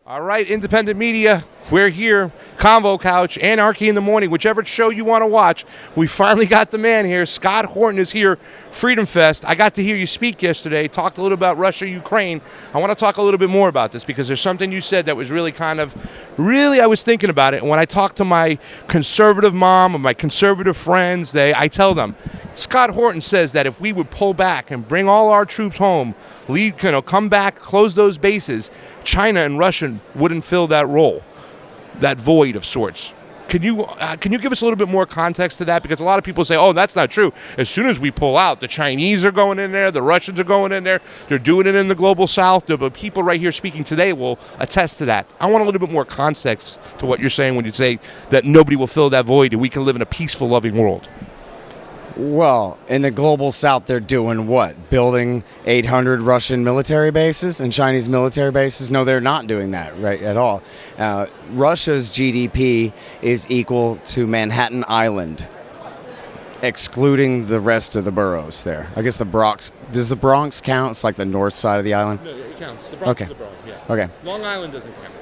All right, independent media, we're here. Convo Couch, Anarchy in the Morning, whichever show you want to watch. We finally got the man here. Scott Horton is here, Freedom Fest. I got to hear you speak yesterday, talked a little about Russia, Ukraine. I want to talk a little bit more about this because there's something you said that was really I was thinking about it. And when I talk to my conservative mom or my conservative friends, I tell them, Scott Horton says that if we would pull back and bring all our troops home, come back, close those bases, China and Russia wouldn't fill that role, that void of sorts. Can you give us a little bit more context to that? Because a lot of people say, oh, that's not true. As soon as we pull out, the Chinese are going in there, the Russians are going in there, they're doing it in the global south. The people right here speaking today will attest to that. I want a little bit more context to what you're saying when you say that nobody will fill that void and we can live in a peaceful, loving world. Well, in the global south, they're doing what? Building 800 Russian military bases and Chinese military bases? No, they're not doing that right at all. Russia's GDP is equal to Manhattan Island, excluding the rest of the boroughs there. I guess the Bronx. Does the Bronx count? It's like the north side of the island? No, it counts. The Bronx is the Bronx, yeah. Okay. Long Island doesn't count.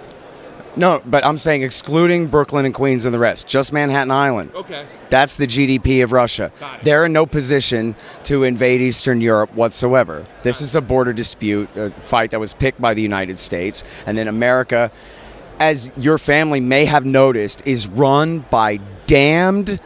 No, but I'm saying excluding Brooklyn and Queens and the rest, just Manhattan Island. Okay. That's the GDP of Russia. They're in no position to invade Eastern Europe whatsoever. This is a border dispute, a fight that was picked by the United States. And then America, as your family may have noticed, is run by damned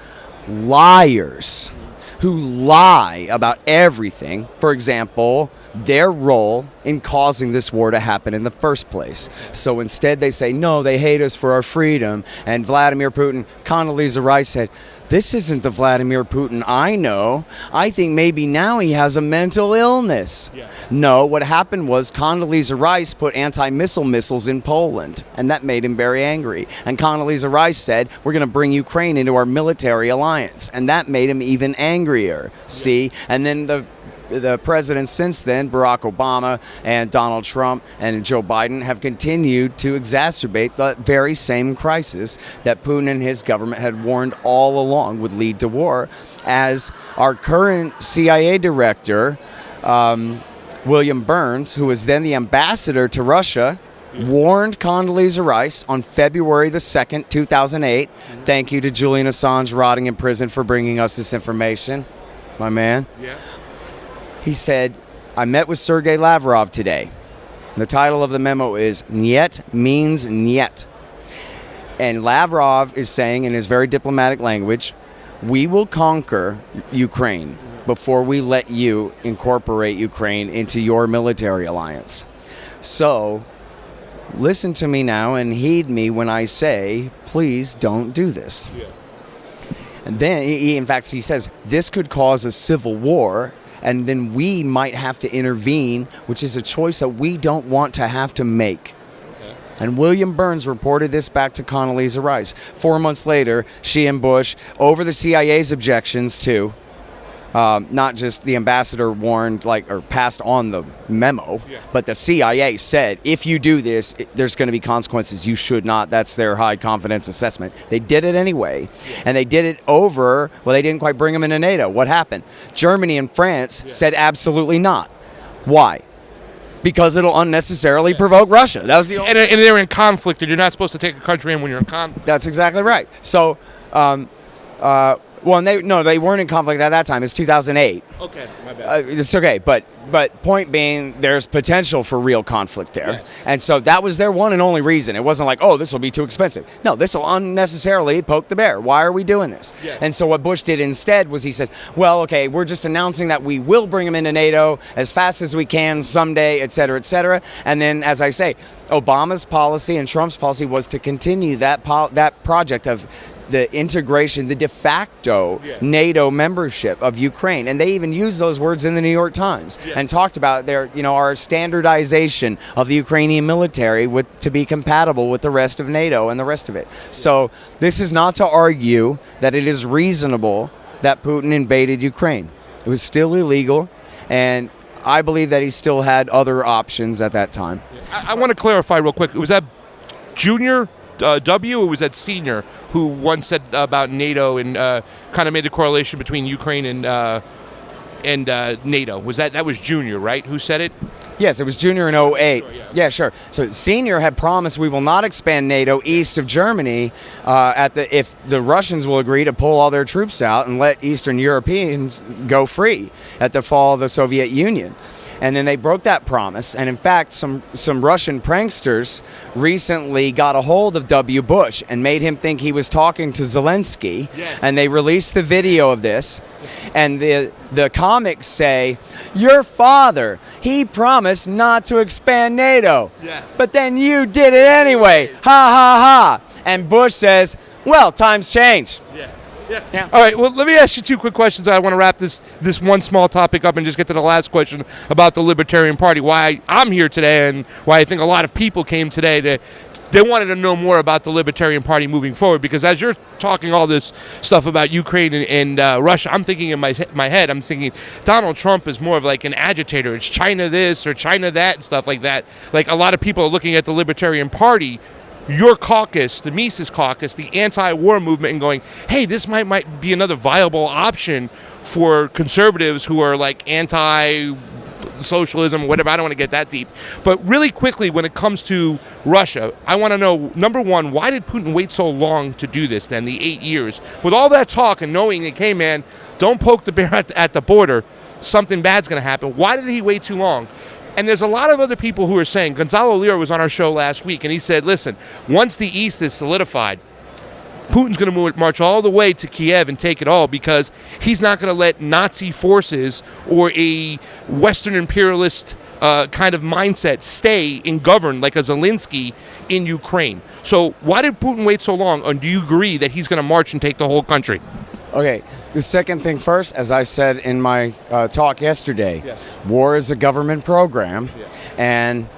liars who lie about everything. For example, their role in causing this war to happen in the first place. So instead they say, no, they hate us for our freedom. And Vladimir Putin, Condoleezza Rice said, this isn't the Vladimir Putin I know. I think maybe now he has a mental illness. Yeah. No, what happened was Condoleezza Rice put anti-missile missiles in Poland, and that made him very angry. And Condoleezza Rice said, we're going to bring Ukraine into our military alliance, and that made him even angrier. Yeah. See? And then the presidents since then, Barack Obama and Donald Trump and Joe Biden, have continued to exacerbate the very same crisis that Putin and his government had warned all along would lead to war. As our current CIA director, William Burns, who was then the ambassador to Russia, warned Condoleezza Rice on February the 2nd, 2008. Thank you to Julian Assange rotting in prison for bringing us this information, my man. Yeah. He said, I met with Sergei Lavrov today. The title of the memo is Niet means Niet. And Lavrov is saying in his very diplomatic language, we will conquer Ukraine before we let you incorporate Ukraine into your military alliance. So listen to me now and heed me when I say, please don't do this. Yeah. And then, in fact, he says, this could cause a civil war, and then we might have to intervene, which is a choice that we don't want to have to make. Okay. And William Burns reported this back to Condoleezza Rice. 4 months later, she and Bush, over the CIA's objections to, not just the ambassador warned, or passed on the memo, but the CIA said, if you do this, there's going to be consequences. You should not. That's their high confidence assessment. They did it anyway. And they did it they didn't quite bring them into NATO. What happened? Germany and France said absolutely not. Why? Because it'll unnecessarily provoke Russia. That was the only... And they're in conflict, and you're not supposed to take a country in when you're in conflict. That's exactly right. So, they weren't in conflict at that time. It's 2008. Okay, my bad. It's okay, but point being, there's potential for real conflict there. Yes. And so that was their one and only reason. It wasn't like, oh, this will be too expensive. No, this will unnecessarily poke the bear. Why are we doing this? Yes. And so what Bush did instead was he said, well, okay, we're just announcing that we will bring them into NATO as fast as we can someday, et cetera, et cetera. And then, as I say, Obama's policy and Trump's policy was to continue that project of the integration, the de facto NATO membership of Ukraine. And they even used those words in the New York Times and talked about our standardization of the Ukrainian military to be compatible with the rest of NATO and the rest of it. So this is not to argue that it is reasonable that Putin invaded Ukraine. It was still illegal, and I believe that he still had other options at that time. I want to clarify real quick. Was that Junior W, or was that Senior who once said about NATO and kind of made the correlation between Ukraine and NATO? Was that was Junior, right? Who said it? Yes, it was junior in '08. Yeah, sure. So senior had promised we will not expand NATO east of Germany if the Russians will agree to pull all their troops out and let Eastern Europeans go free at the fall of the Soviet Union. And then they broke that promise. And in fact, some Russian pranksters recently got a hold of W. Bush and made him think he was talking to Zelensky. Yes. And they released the video of this. And the comics say, your father, he promised not to expand NATO. Yes. But then you did it anyway. Ha, ha, ha. And Bush says, well, times change. Yeah. All right, well, let me ask you two quick questions. I want to wrap this one small topic up and just get to the last question about the Libertarian Party, why I'm here today and why I think a lot of people came today. They wanted to know more about the Libertarian Party moving forward, because as you're talking all this stuff about Ukraine and Russia, I'm thinking in my head, I'm thinking Donald Trump is more of like an agitator. It's China this or China that and stuff like that. Like a lot of people are looking at the Libertarian Party, your caucus, the Mises caucus, the anti-war movement, and going, hey, this might be another viable option for conservatives who are like anti-socialism, whatever. I don't want to get that deep. But really quickly, when it comes to Russia, I want to know, number one, why did Putin wait so long to do this then, the 8 years? With all that talk and knowing that, hey, man, don't poke the bear at the border, something bad's going to happen. Why did he wait too long? And there's a lot of other people who are saying, Gonzalo Lira was on our show last week, and he said, listen, once the East is solidified, Putin's going to march all the way to Kiev and take it all, because he's not going to let Nazi forces or a Western imperialist kind of mindset stay and govern like a Zelensky in Ukraine. So why did Putin wait so long? And do you agree that he's going to march and take the whole country? Okay, the second thing first, as I said in my talk yesterday, yes. War is a government program, Yes. and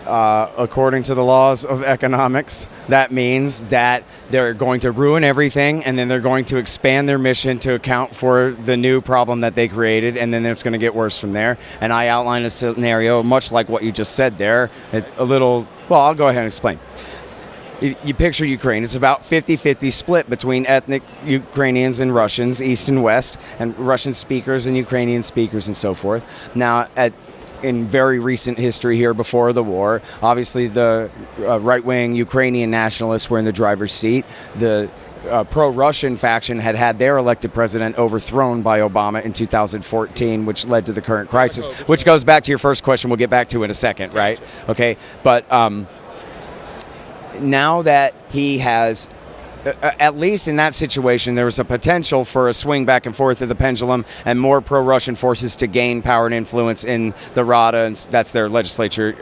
according to the laws of economics, that means that they're going to ruin everything, and then they're going to expand their mission to account for the new problem that they created, and then it's going to get worse from there. And I outlined a scenario much like what you just said there. It's a little, well, I'll go ahead and explain. You picture Ukraine. It's about 50-50 split between ethnic Ukrainians and Russians, East and West, and Russian speakers and Ukrainian speakers and so forth. Now, in very recent history here before the war, obviously the right-wing Ukrainian nationalists were in the driver's seat. The pro-Russian faction had their elected president overthrown by Obama in 2014, which led to the current crisis, which goes back to your first question we'll get back to in a second, right? Okay, but now that he has, at least in that situation, there was a potential for a swing back and forth of the pendulum and more pro-Russian forces to gain power and influence in the Rada, and that's their legislature,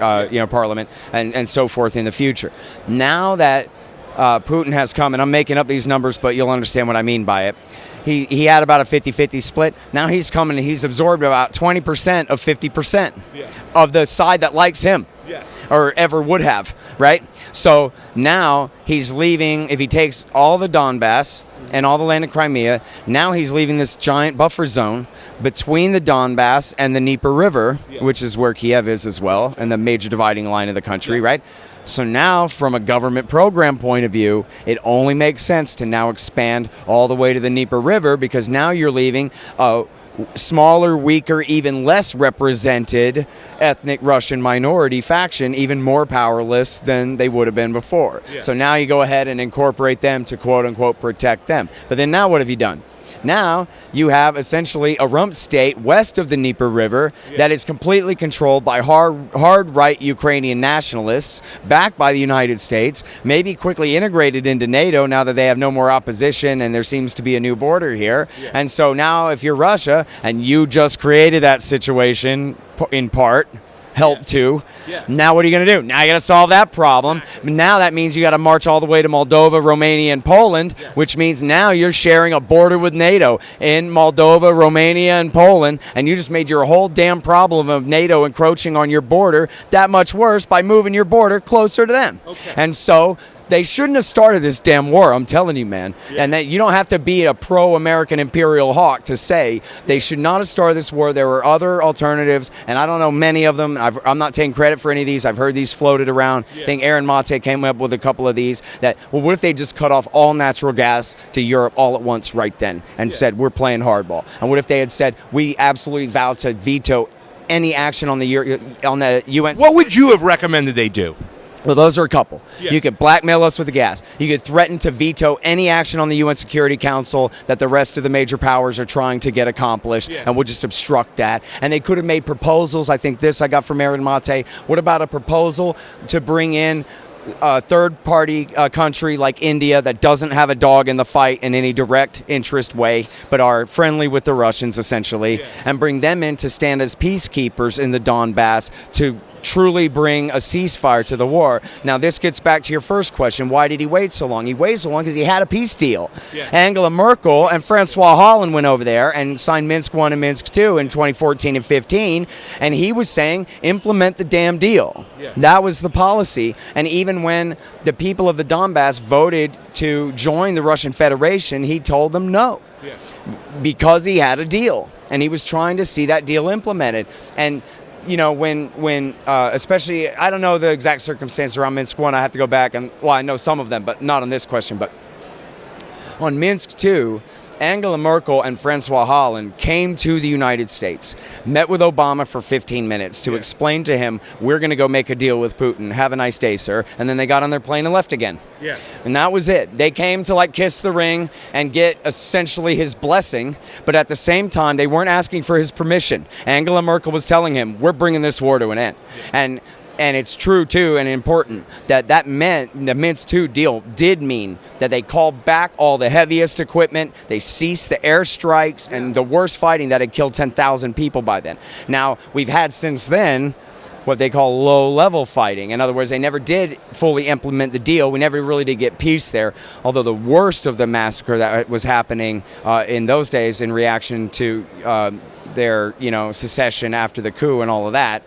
parliament, and so forth in the future. Now that Putin has come, and I'm making up these numbers, but you'll understand what I mean by it. He had about a 50-50 split. Now he's coming and he's absorbed about 20% of 50% of the side that likes him. Or ever would have, right? So now he's leaving, if he takes all the Donbass and all the land in Crimea, now he's leaving this giant buffer zone between the Donbass and the Dnieper River, which is where Kiev is as well, and the major dividing line of the country, right? So now, from a government program point of view, it only makes sense to now expand all the way to the Dnieper River, because now you're leaving a smaller, weaker, even less represented ethnic Russian minority faction even more powerless than they would have been before. So now you go ahead and incorporate them to quote-unquote protect them. But then now what have you done? Now you have essentially a rump state west of the Dnieper River that is completely controlled by hard right Ukrainian nationalists, backed by the United States, maybe quickly integrated into NATO now that they have no more opposition and there seems to be a new border here. And so now if you're Russia and you just created that situation in part, help to. Now what are you going to do? Now you got to solve that problem. Now that means you got to march all the way to Moldova, Romania, and Poland, which means now you're sharing a border with NATO in Moldova, Romania, and Poland, and you just made your whole damn problem of NATO encroaching on your border that much worse by moving your border closer to them. And so they shouldn't have started this damn war, I'm telling you, man. And that you don't have to be a pro-American imperial hawk to say they should not have started this war. There were other alternatives, and I don't know many of them. I'm not taking credit for any of these. I've heard these floated around. I think Aaron Mate came up with a couple of these that, well, what if they just cut off all natural gas to Europe all at once right then and said, we're playing hardball? And what if they had said, we absolutely vow to veto any action on the UN. What would you have recommended they do? Well, those are a couple. Yeah. You could blackmail us with the gas. You could threaten to veto any action on the UN Security Council that the rest of the major powers are trying to get accomplished, and we'll just obstruct that. And they could have made proposals. I think this I got from Aaron Mate. What about a proposal to bring in a third-party country like India that doesn't have a dog in the fight in any direct interest way, but are friendly with the Russians, essentially, and bring them in to stand as peacekeepers in the Donbass to truly bring a ceasefire to the war. Now, this gets back to your first question. Why did he wait so long? He waited so long because he had a peace deal. Angela Merkel and Francois Hollande went over there and signed Minsk I and Minsk II in 2014 and 15, and he was saying, implement the damn deal. That was the policy. And even when the people of the Donbass voted to join the Russian Federation, he told them no. Because he had a deal, and he was trying to see that deal implemented. And you know, when especially, I don't know the exact circumstances around Minsk I, I have to go back and, well, I know some of them, but not on this question. But on Minsk II, Angela Merkel and Francois Hollande came to the United States, met with Obama for 15 minutes to explain to him, we're going to go make a deal with Putin. Have a nice day, sir. And then they got on their plane and left again. And that was it. They came to like kiss the ring and get essentially his blessing, but at the same time, they weren't asking for his permission. Angela Merkel was telling him, we're bringing this war to an end. And it's true, too, and important, that meant the Minsk II deal did mean that they called back all the heaviest equipment, they ceased the airstrikes, and the worst fighting that had killed 10,000 people by then. Now, we've had since then what they call low-level fighting. In other words, they never did fully implement the deal. We never really did get peace there, although the worst of the massacre that was happening in those days in reaction to their, secession after the coup and all of that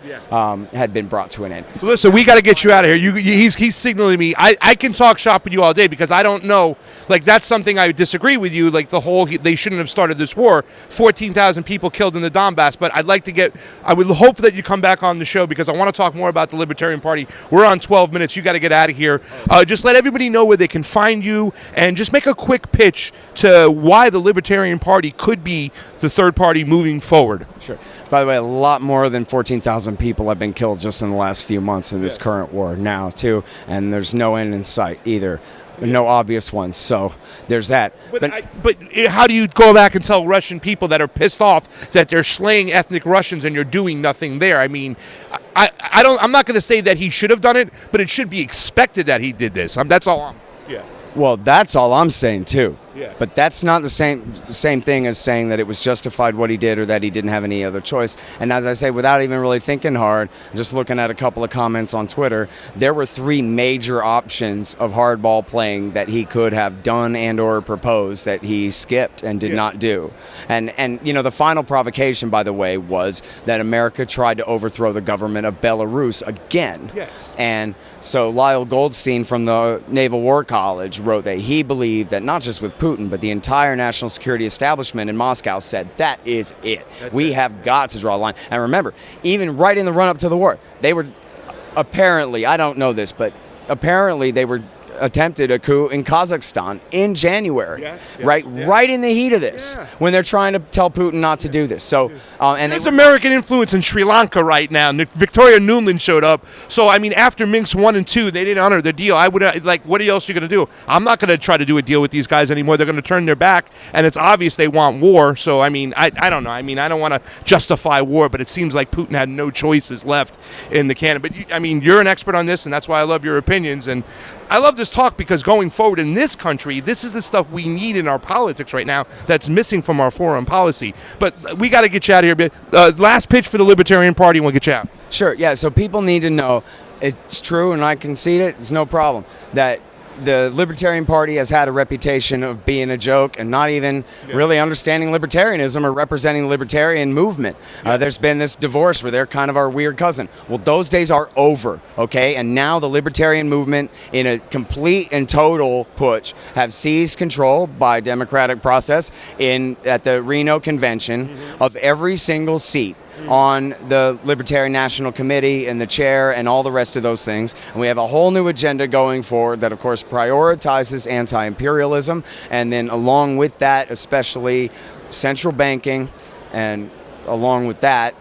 had been brought to an end. Listen, we got to get you out of here. He's signaling me. I can talk shop with you all day because I don't know. Like, that's something I disagree with you. Like, they shouldn't have started this war. 14,000 people killed in the Donbass. But I would hope that you come back on the show because I want to talk more about the Libertarian Party. We're on 12 minutes. You got to get out of here. Just let everybody know where they can find you and just make a quick pitch to why the Libertarian Party could be the third party moving forward. Sure. By the way, a lot more than 14,000 people have been killed just in the last few months in this current war now, too. And there's no end in sight either. No obvious ones. So there's that. But how do you go back and tell Russian people that are pissed off that they're slaying ethnic Russians and you're doing nothing there? I mean, I'm not going to say that he should have done it, but it should be expected that he did this. That's all. Well, that's all I'm saying, too. Yeah. But that's not the same thing as saying that it was justified what he did or that he didn't have any other choice. And as I say, without even really thinking hard, just looking at a couple of comments on Twitter, there were three major options of hardball playing that he could have done and or proposed that he skipped and did not do. And the final provocation, by the way, was that America tried to overthrow the government of Belarus again. Yes. And so Lyle Goldstein from the Naval War College wrote that he believed that not just with Putin, but the entire national security establishment in Moscow said that is it. We have got to draw a line. And remember, even right in the run-up to the war, they were apparently, I don't know this, but apparently they were attempted a coup in Kazakhstan in January, right in the heat of this, when they're trying to tell Putin not to do this. So, and there's American influence in Sri Lanka right now. Victoria Nuland showed up. So, I mean, after Minsk 1 and 2, they didn't honor the deal. I would what else are you going to do? I'm not going to try to do a deal with these guys anymore. They're going to turn their back, and it's obvious they want war. So, I mean, I don't know. I mean, I don't want to justify war, but it seems like Putin had no choices left in the can. But, you're an expert on this, and that's why I love your opinions. And I love this talk because going forward in this country, this is the stuff we need in our politics right now that's missing from our foreign policy. But we got to get you out of here. Last pitch for the Libertarian Party, and we'll get you out. Sure, yeah, so people need to know, it's true, and I concede it, it's no problem, that the Libertarian Party has had a reputation of being a joke and not even really understanding libertarianism or representing the libertarian movement. There's been this divorce where they're kind of our weird cousin. Well, those days are over, okay? And now the libertarian movement, in a complete and total putsch, have seized control by democratic process at the Reno Convention of every single seat on the Libertarian National Committee and the chair and all the rest of those things. And we have a whole new agenda going forward that, of course, prioritizes anti-imperialism, and then along with that, especially central banking, and along with that,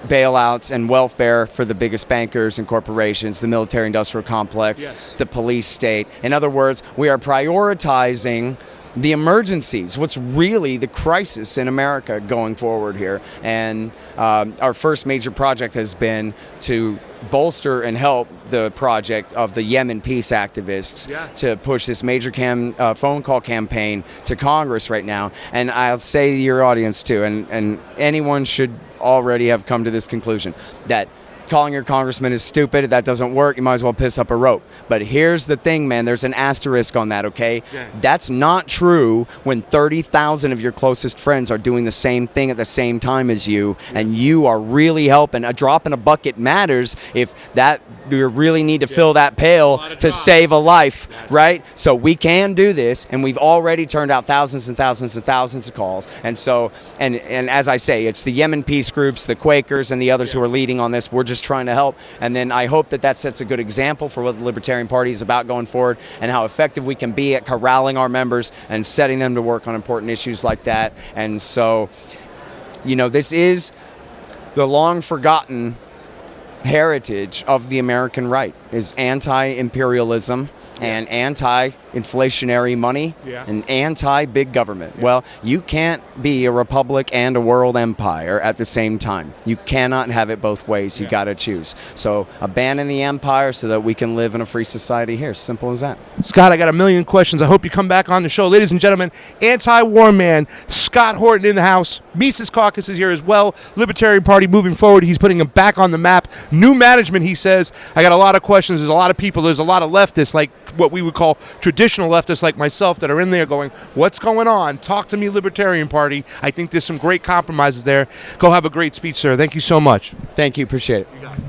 bailouts and welfare for the biggest bankers and corporations, the military-industrial complex, Yes. the police state. In other words, we are prioritizing the emergencies, what's really the crisis in America going forward here. And our first major project has been to bolster and help the project of the Yemen peace activists to push this major phone call campaign to Congress right now. And I'll say to your audience too, and anyone should already have come to this conclusion, that calling your congressman is stupid. That doesn't work. You might as well piss up a rope. But here's the thing, man. There's an asterisk on that, okay? Yeah. That's not true when 30,000 of your closest friends are doing the same thing at the same time as you, and you are really helping. A drop in a bucket matters if that you really need to fill that pail to save a life, right? So we can do this, and we've already turned out thousands and thousands and thousands of calls. And so, and as I say, it's the Yemen peace groups, the Quakers, and the others who are leading on this. We're just trying to help. And then I hope that sets a good example for what the Libertarian Party is about going forward, and how effective we can be at corralling our members and setting them to work on important issues like that. And so, this is the long forgotten heritage of the American right, is anti-imperialism and anti-inflationary money and anti-big government. Well, you can't be a republic and a world empire at the same time. You cannot have it both ways. You got to choose. So abandon the empire so that we can live in a free society here. Simple as that. Scott, I got a million questions. I hope you come back on the show. Ladies and gentlemen, anti-war man Scott Horton in the house. Mises Caucus is here as well. Libertarian Party moving forward. He's putting them back on the map. New management, he says. I got a lot of questions. There's a lot of people. There's a lot of leftists, like what we would call traditional leftists like myself, that are in there going, what's going on? Talk to me, Libertarian Party. I think there's some great compromises there. Go have a great speech, sir. Thank you so much. Thank you. Appreciate it. You got it.